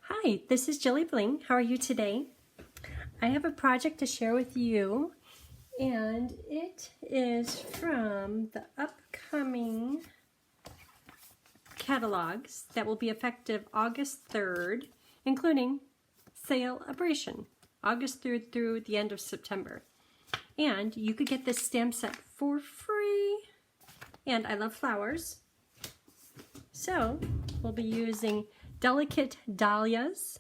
Hi, this is JilliBling. How are you today? I have a project to share with you, and it is from the upcoming catalogs that will be effective August 3rd, including celebration, August 3rd through the end of September. And you could get this stamp set for free. And I love flowers. So we'll be using Delicate Dahlias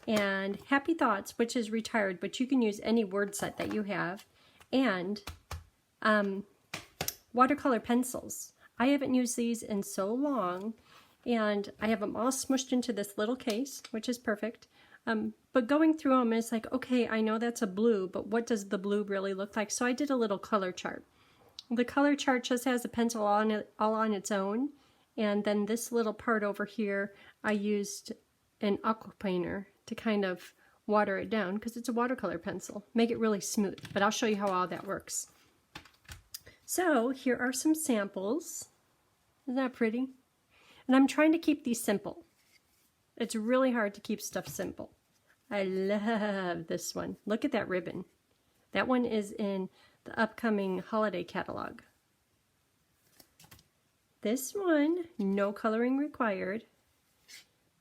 and Happy Thoughts, which is retired, but you can use any word set that you have, and watercolor pencils. I haven't used these in so long, and I have them all smushed into this little case, which is perfect. But going through them, it's like, okay, I know that's a blue, but what does the blue really look like? So I did a little color chart. The color chart just has a pencil all on its own, and then this little part over here, I used an aqua painter to kind of water it down because it's a watercolor pencil. Make it really smooth, but I'll show you how all that works. So here are some samples. Isn't that pretty? And I'm trying to keep these simple. It's really hard to keep stuff simple. I love this one. Look at that ribbon. That one is in the upcoming holiday catalog. This one, no coloring required.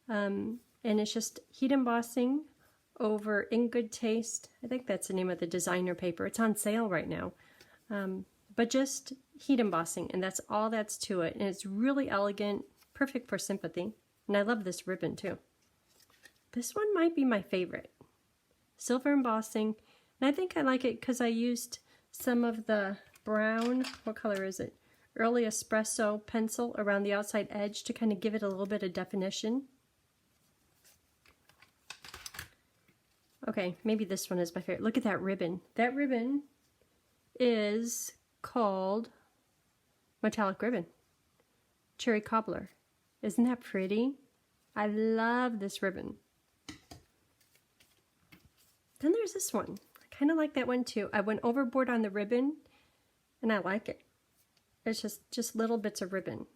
And it's just heat embossing over In Good Taste. I think that's the name of the designer paper. It's on sale right now. But just heat embossing, and that's all that's to it. And it's really elegant, perfect for sympathy. And I love this ribbon too. This one might be my favorite. Silver embossing. And I think I like it because I used some of the brown, what color is it? Early Espresso pencil around the outside edge to kind of give it a little bit of definition. Okay, maybe this one is my favorite. Look at that ribbon. That ribbon is called Metallic Ribbon. Cherry Cobbler. Isn't that pretty? I love this ribbon. Then there's this one. I kind of like that one too. I went overboard on the ribbon and I like it. It's just little bits of ribbon.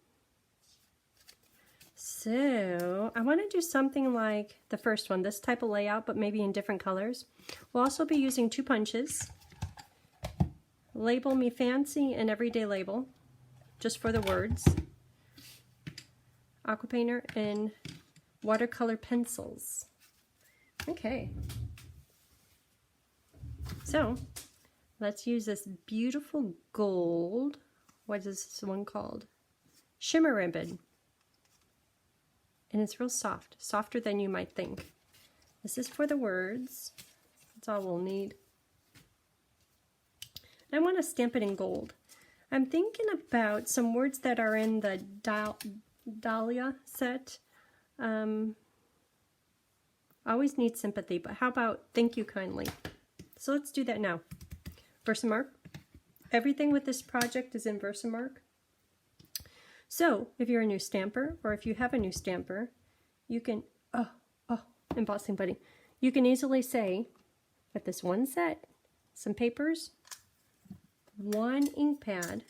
So I want to do something like the first one, this type of layout, but maybe in different colors. We'll also be using 2 punches. Label Me Fancy and Everyday Label, just for the words. Aqua painter and watercolor pencils. Okay. So let's use this beautiful gold. What is this one called? Shimmer ribbon. And it's real soft, softer than you might think. This is for the words. That's all we'll need. And I want to stamp it in gold. I'm thinking about some words that are in the Dahlia set. Always need sympathy, but how about thank you kindly? So let's do that now. Versamark. Everything with this project is in Versamark. So if you're a new stamper, or if you have a new stamper, you can, embossing buddy, you can easily say, with this one set, some papers, 1 ink pad,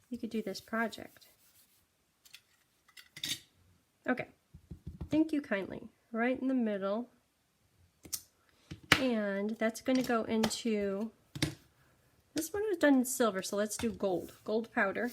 you could do this project. Okay, thank you kindly, right in the middle, and that's going to go into, this one was done in silver, so let's do gold, gold powder.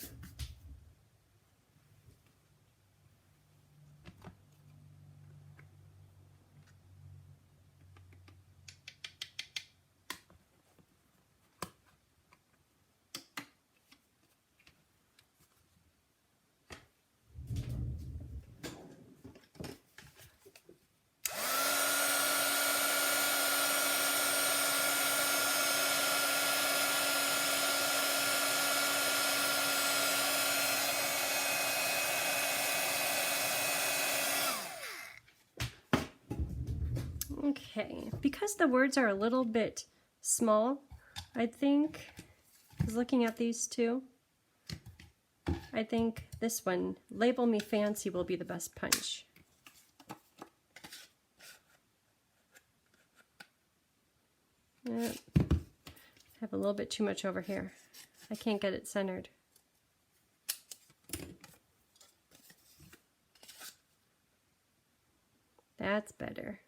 Okay, because the words are a little bit small, I think, I was looking at these two, I think this one, Label Me Fancy, will be the best punch. Yep. I have a little bit too much over here. I can't get it centered. That's better.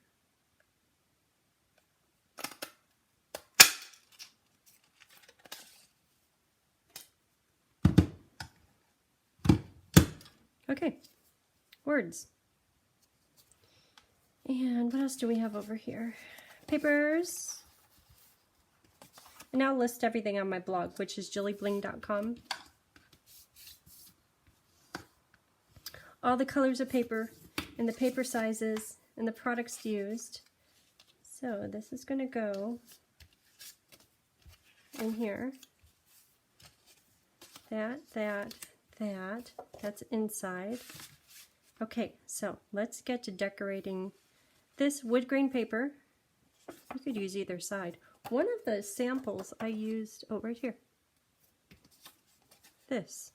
Okay, words. And what else do we have over here? Papers. And I'll list everything on my blog, which is JilliBling.com. All the colors of paper and the paper sizes and the products used. So this is going to go in here. That's inside. Okay, so let's get to decorating this wood grain paper. You could use either side. One of the samples I used, oh, right here. This.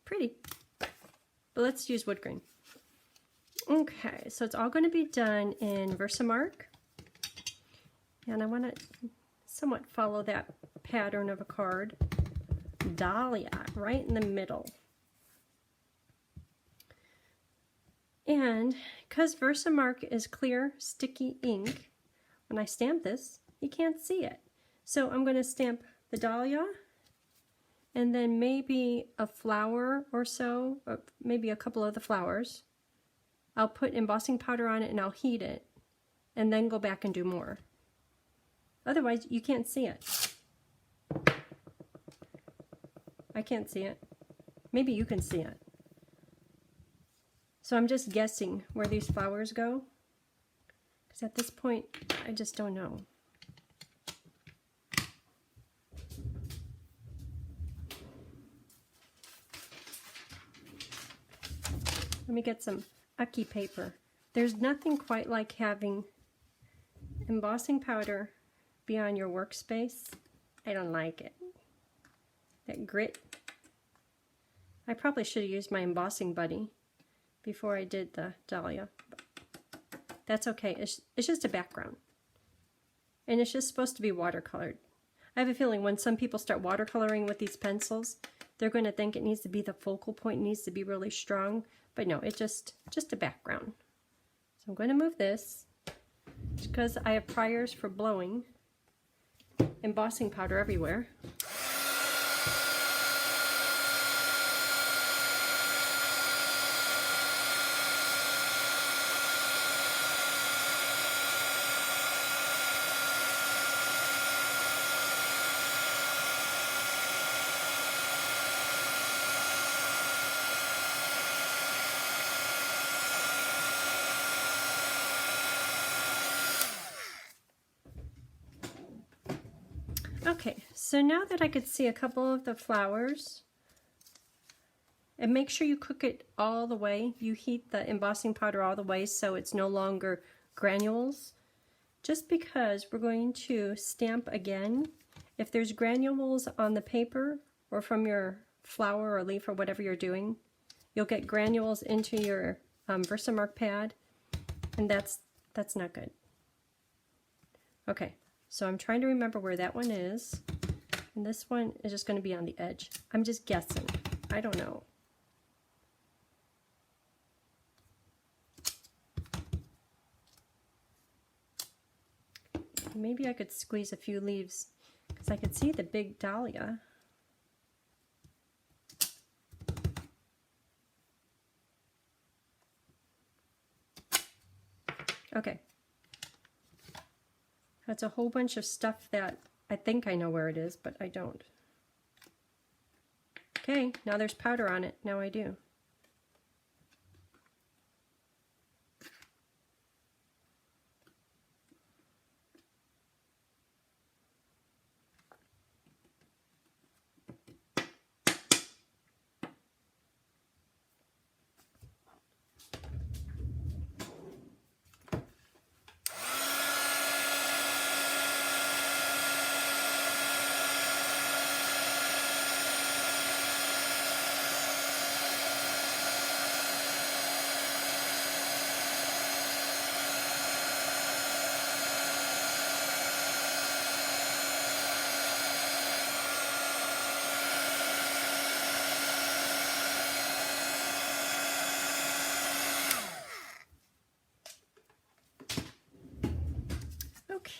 Pretty. But let's use wood grain. Okay, so it's all going to be done in Versamark. And I want to somewhat follow that pattern of a card. Dahlia, right in the middle. And because Versamark is clear, sticky ink, when I stamp this, you can't see it. So I'm going to stamp the dahlia, and then maybe a flower or so, or maybe a couple of the flowers. I'll put embossing powder on it and I'll heat it, and then go back and do more. Otherwise, you can't see it. I can't see it. Maybe you can see it. So I'm just guessing where these flowers go, because at this point, I just don't know. Let me get some aqua paper. There's nothing quite like having embossing powder be on your workspace. I don't like it. That grit. I probably should have used my embossing buddy before I did the dahlia. That's okay. It's just a background. And it's just supposed to be watercolored. I have a feeling when some people start watercoloring with these pencils, they're going to think it needs to be the focal point, needs to be really strong. But no, it's just a background. So I'm going to move this because I have priors for blowing embossing powder everywhere. Okay, so now that I could see a couple of the flowers, and make sure you cook it all the way. You heat the embossing powder all the way so it's no longer granules. Just because we're going to stamp again, if there's granules on the paper or from your flower or leaf or whatever you're doing, you'll get granules into your Versamark pad, and that's not good. Okay. So I'm trying to remember where that one is, and this one is just going to be on the edge. I'm just guessing. I don't know. Maybe I could squeeze a few leaves because I could see the big dahlia. Okay. That's a whole bunch of stuff that I think I know where it is, but I don't. Okay, now there's powder on it. Now I do.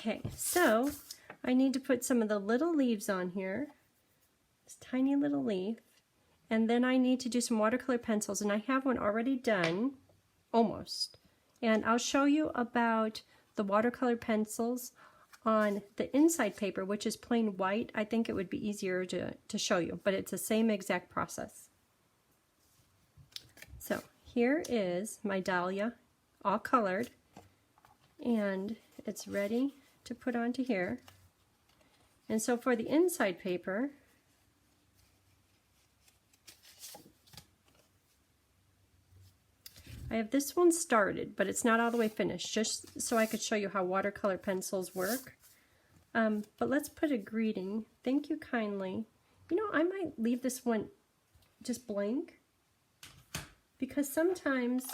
Okay, so I need to put some of the little leaves on here, this tiny little leaf, and then I need to do some watercolor pencils, and I have one already done, almost. And I'll show you about the watercolor pencils on the inside paper, which is plain white. I think it would be easier to show you, but it's the same exact process. So here is my dahlia, all colored, and it's ready to put onto here. And so for the inside paper, I have this one started, but it's not all the way finished, just so I could show you how watercolor pencils work. But let's put a greeting. Thank you kindly. You know, I might leave this one just blank, because sometimes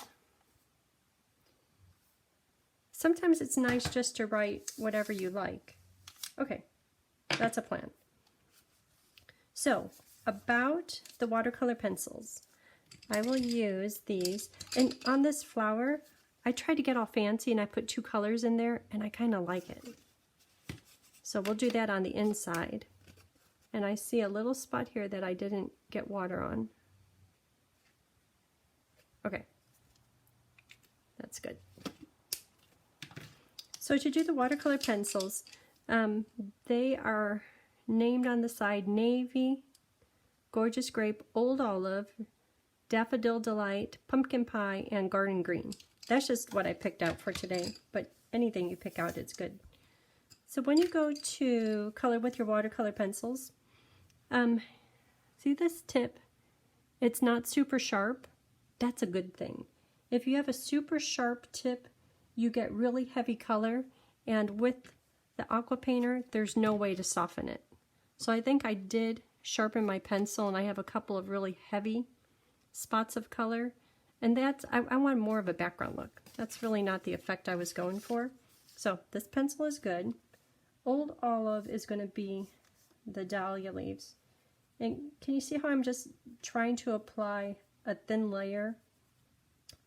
it's nice just to write whatever you like. Okay, that's a plan. So, about the watercolor pencils, I will use these. And on this flower, I tried to get all fancy and I put 2 colors in there, and I kind of like it. So we'll do that on the inside. And I see a little spot here that I didn't get water on. Okay, that's good. So to do the watercolor pencils, they are named on the side Navy, Gorgeous Grape, Old Olive, Daffodil Delight, Pumpkin Pie, and Garden Green. That's just what I picked out for today, but anything you pick out, it's good. So when you go to color with your watercolor pencils, see this tip? It's not super sharp. That's a good thing. If you have a super sharp tip, you get really heavy color, and with the aqua painter, there's no way to soften it. So I think I did sharpen my pencil, and I have a couple of really heavy spots of color, and that's, I want more of a background look. That's really not the effect I was going for. So this pencil is good. Old Olive is going to be the dahlia leaves. And can you see how I'm just trying to apply a thin layer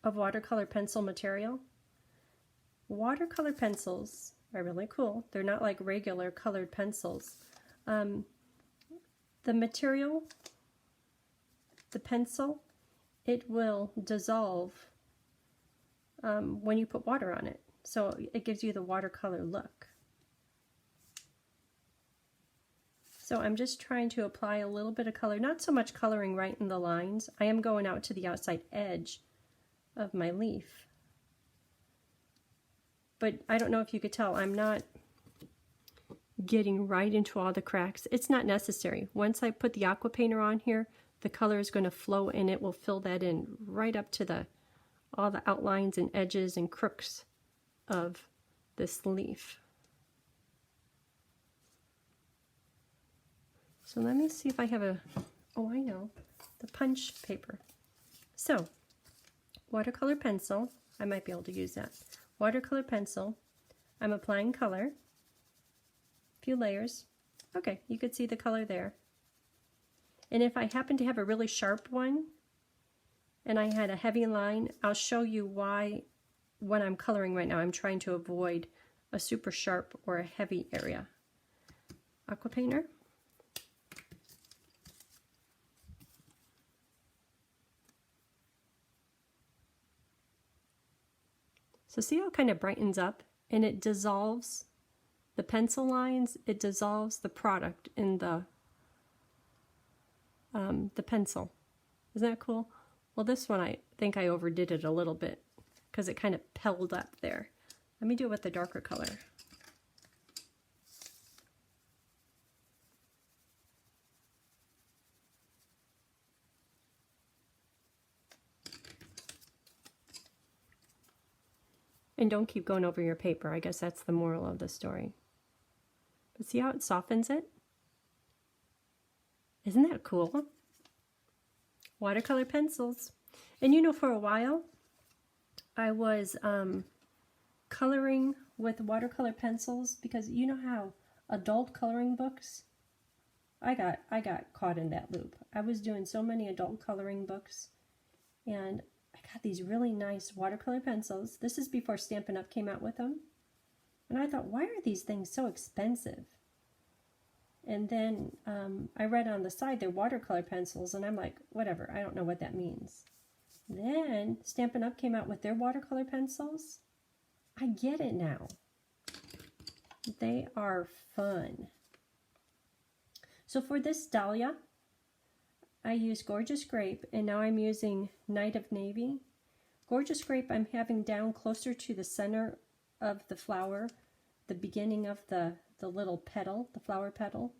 of watercolor pencil material? Watercolor pencils are really cool. They're not like regular colored pencils. The material, the pencil, it will dissolve when you put water on it. So it gives you the watercolor look. So I'm just trying to apply a little bit of color, not so much coloring right in the lines. I am going out to the outside edge of my leaf. But I don't know if you could tell, I'm not getting right into all the cracks. It's not necessary. Once I put the aqua painter on here, the color is going to flow and it will fill that in right up to all the outlines and edges and crooks of this leaf. So let me see if I have oh I know, the punch paper. So, watercolor pencil, I might be able to use that. Watercolor pencil, I'm applying color, a few layers. Okay, you could see the color there. And if I happen to have a really sharp one, and I had a heavy line, I'll show you why when I'm coloring right now, I'm trying to avoid a super sharp or a heavy area. Aqua painter. So see how it kind of brightens up and it dissolves the pencil lines, it dissolves the product in the pencil. Isn't that cool? Well, this one I think I overdid it a little bit because it kind of pelled up there. Let me do it with the darker color. And don't keep going over your paper. I guess that's the moral of the story. But see how it softens it? Isn't that cool? Watercolor pencils. And you know, for a while, I was coloring with watercolor pencils because you know how adult coloring books, I got caught in that loop. I was doing so many adult coloring books, and I got these really nice watercolor pencils. This is before Stampin' Up! Came out with them. And I thought, why are these things so expensive? And then I read on the side they're watercolor pencils, and I'm like, whatever, I don't know what that means. Then Stampin' Up! Came out with their watercolor pencils. I get it now. They are fun. So for this Dahlia, I used Gorgeous Grape, and now I'm using Night of Navy. Gorgeous Grape I'm having down closer to the center of the flower, the beginning of the little petal, the flower petal.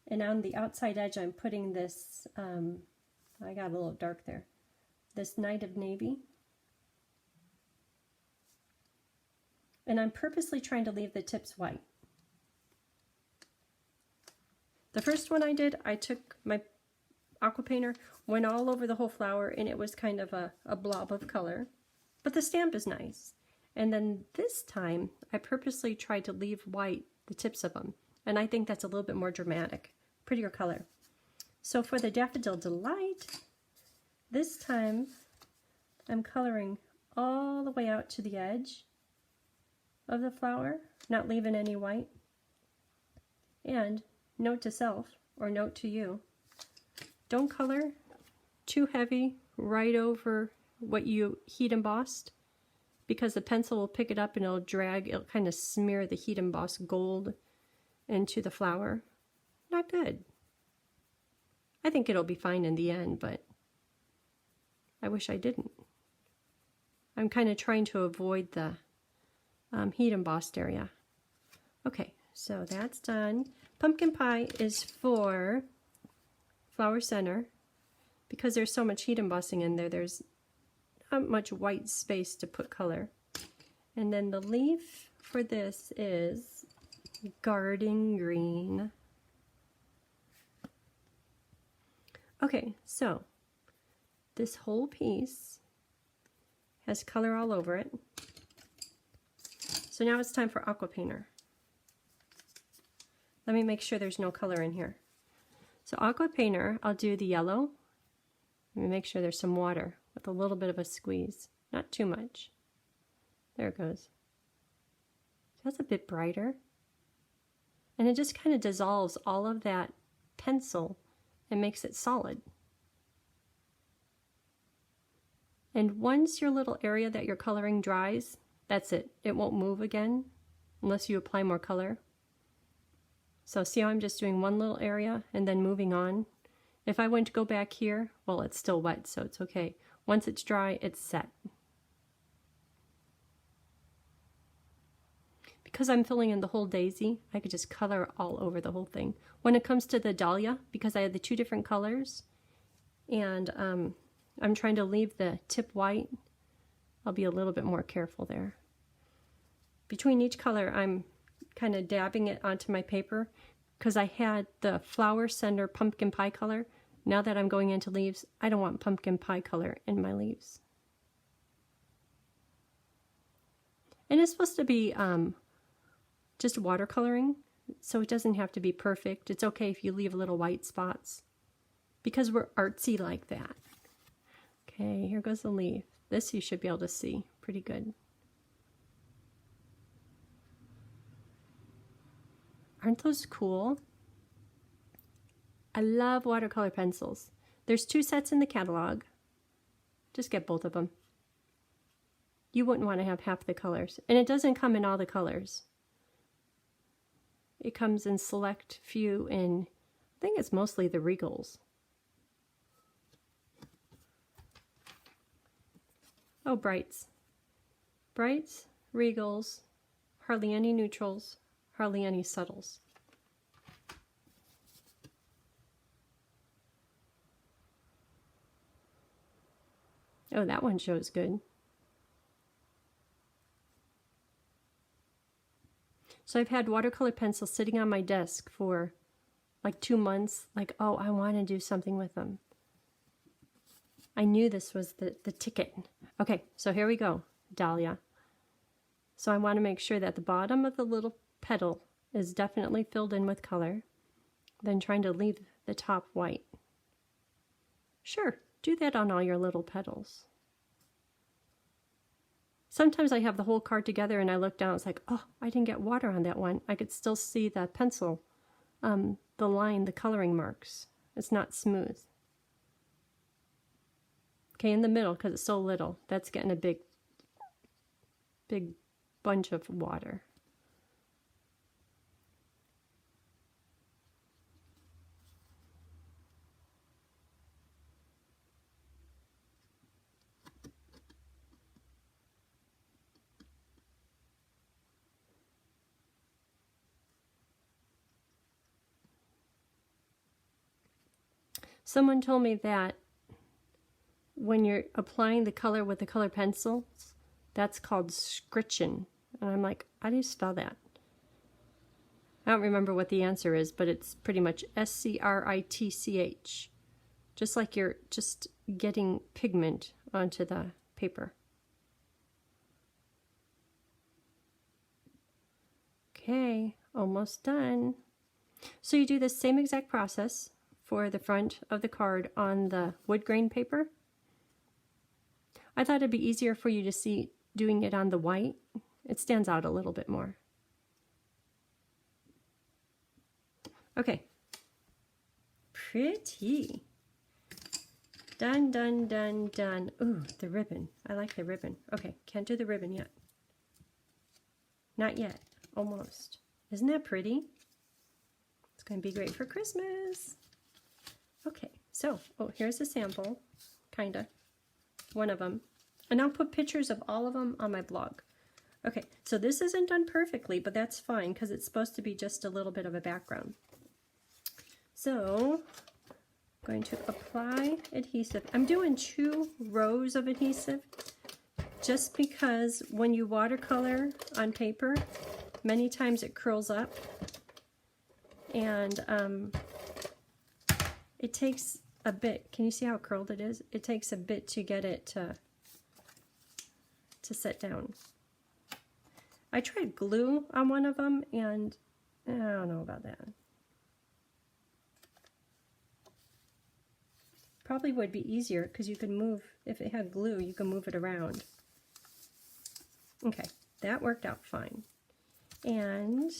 And on the outside edge I'm putting this, I got a little dark there, this Night of Navy. And I'm purposely trying to leave the tips white. The first one I did, I took my aqua painter, went all over the whole flower, and it was kind of a blob of color. But the stamp is nice. And then this time, I purposely tried to leave white the tips of them. And I think that's a little bit more dramatic, prettier color. So for the Daffodil Delight, this time I'm coloring all the way out to the edge of the flower, not leaving any white. And note to self, or note to you, don't color too heavy right over what you heat embossed, because the pencil will pick it up and it'll kind of smear the heat embossed gold into the flower. Not good. I think it'll be fine in the end, but I wish I didn't. I'm kind of trying to avoid the heat embossed area. Okay, so that's done. Pumpkin pie is for flower center. Because there's so much heat embossing in there, there's not much white space to put color. And then the leaf for this is garden green. Okay, so this whole piece has color all over it. So now it's time for aqua painter. Let me make sure there's no color in here. So aqua painter, I'll do the yellow. Let me make sure there's some water with a little bit of a squeeze, not too much. There it goes. That's a bit brighter. And it just kind of dissolves all of that pencil and makes it solid. And once your little area that you're coloring dries, that's it. It won't move again unless you apply more color. So see how I'm just doing one little area and then moving on? If I went to go back here, well, it's still wet, so it's okay. Once it's dry, it's set. Because I'm filling in the whole daisy, I could just color all over the whole thing. When it comes to the Dahlia, because I had the two different colors, and I'm trying to leave the tip white, I'll be a little bit more careful there. Between each color, I'm kind of dabbing it onto my paper, because I had the flower center pumpkin pie color. Now that I'm going into leaves, I don't want pumpkin pie color in my leaves. And it's supposed to be just watercoloring, so it doesn't have to be perfect. It's okay if you leave little white spots, because we're artsy like that. Okay, here goes the leaf. This you should be able to see pretty good. Aren't those cool? I love watercolor pencils. There's 2 sets in the catalog. Just get both of them. You wouldn't want to have half the colors. And it doesn't come in all the colors. It comes in select few in, I think it's mostly the Regals. Oh, Brights. Brights, Regals, hardly any neutrals, hardly any subtles. Oh, that one shows good. So I've had watercolor pencils sitting on my desk for like 2 months, like, oh, I want to do something with them. I knew this was the ticket. Okay, so here we go, Dahlia. So I want to make sure that the bottom of the little petal is definitely filled in with color, then trying to leave the top white. Sure, do that on all your little petals. Sometimes I have the whole card together and I look down, it's like, oh, I didn't get water on that one. I could still see the pencil, the line, the coloring marks. It's not smooth. Okay, in the middle, because it's so little, that's getting a big bunch of water. Someone told me that when you're applying the color with the color pencils, that's called scritching. And I'm like, how do you spell that? I don't remember what the answer is, but it's pretty much S-C-R-I-T-C-H. Just like you're just getting pigment onto the paper. Okay, almost done. So you do the same exact process for the front of the card on the wood grain paper. I thought it'd be easier for you to see doing it on the white. It stands out a little bit more. Okay. Pretty. Done, done, done, done. Ooh, the ribbon. I like the ribbon. Okay, can't do the ribbon yet. Not yet. Almost. Isn't that pretty? It's going to be great for Christmas. Okay, so, oh, here's a sample, kinda, one of them. And I'll put pictures of all of them on my blog. Okay, so this isn't done perfectly, but that's fine because it's supposed to be just a little bit of a background. So, I'm going to apply adhesive. I'm doing 2 rows of adhesive just because when you watercolor on paper, many times it curls up. And it takes a bit. Can you see how curled it is? It takes a bit to get it to set down. I tried glue on one of them, and I don't know about that. Probably would be easier because you could move, if it had glue, you can move it around. Okay, that worked out fine. And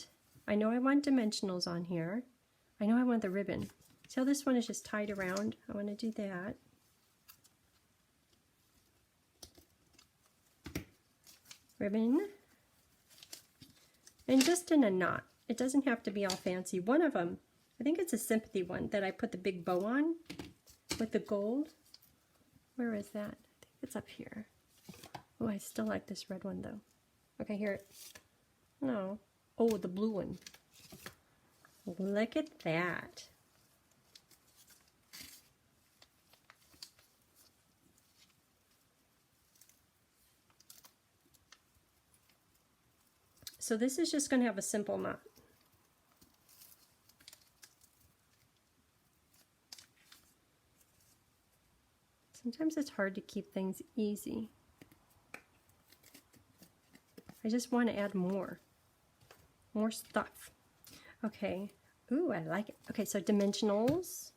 I know I want dimensionals on here. I know I want the ribbon. So this one is just tied around. I want to do that. Ribbon. And just in a knot. It doesn't have to be all fancy. One of them, I think it's a sympathy one that I put the big bow on with the gold. Where is that? I think it's up here. Oh, I still like this red one though. Okay, here. No. Oh, the blue one. Look at that. So this is just going to have a simple knot. Sometimes it's hard to keep things easy. I just want to add more stuff. Okay. Ooh, I like it. Okay, so dimensionals.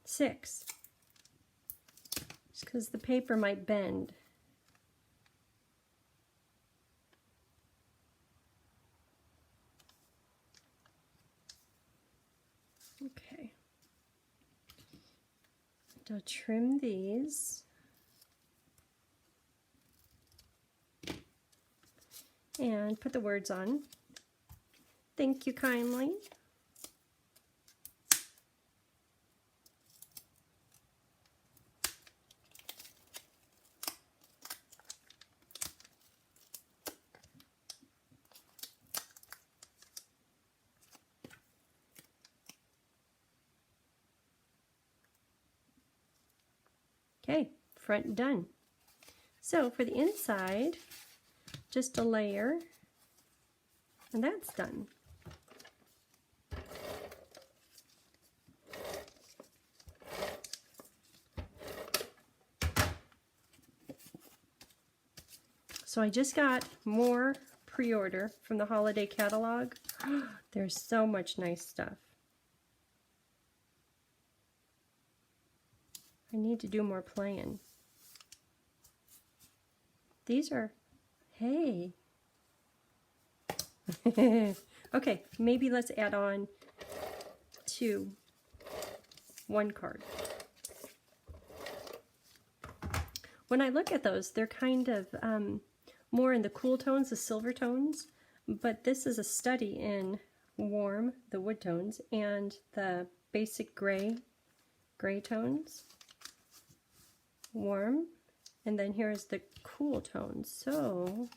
Six. Just because the paper might bend. Okay. I'll trim these. And put the words on. Thank you kindly. Okay, front done. So for the inside, just a layer, and that's done. So I just got more pre-order from the holiday catalog. There's so much nice stuff. I need to do more playing. These are, hey. Okay, maybe let's add on to one card. When I look at those, they're kind of more in the cool tones, the silver tones, but this is a study in warm, the wood tones, and the basic gray tones. Warm, and then here's the cool tones. So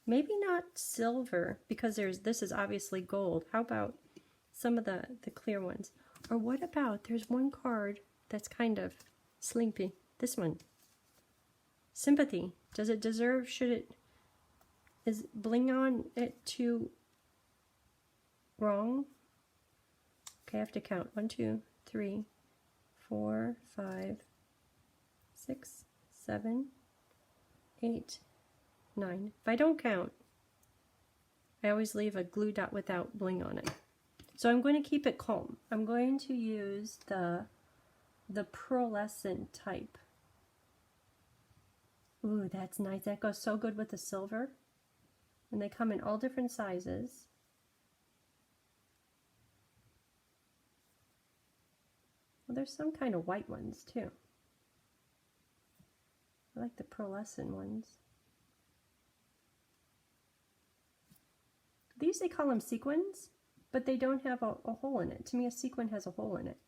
maybe not silver, because this is obviously gold. How about some of the clear ones? Or what about, there's one card that's kind of sleepy. This one. Sympathy. Does it deserve, is bling on it too wrong? Okay, I have to count. 1, 2, 3, 4, 5, 6, 7, 8, 9. If I don't count, I always leave a glue dot without bling on it. So I'm going to keep it calm. I'm going to use the pearlescent type. Ooh, that's nice. That goes so good with the silver. And they come in all different sizes. Well, there's some kind of white ones too. I like the pearlescent ones. These, they call them sequins, but they don't have a hole in it. To me, a sequin has a hole in it.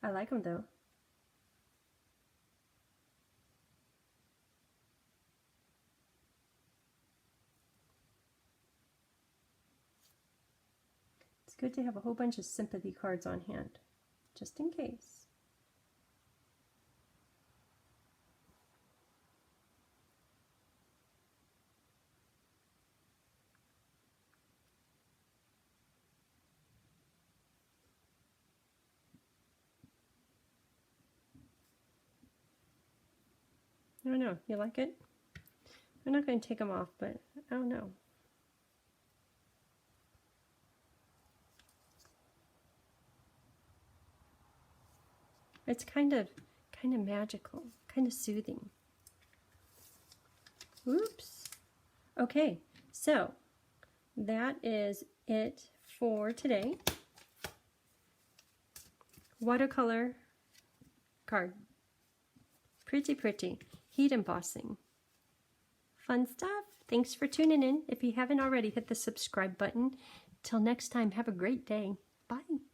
I like them though. It's good to have a whole bunch of sympathy cards on hand, just in case. I don't know. You like it? I'm not going to take them off, but I don't know. It's kind of magical, kind of soothing. Oops. Okay, so that is it for today. Watercolor card. Pretty, pretty. Heat embossing. Fun stuff. Thanks for tuning in. If you haven't already, hit the subscribe button. Till next time, have a great day. Bye.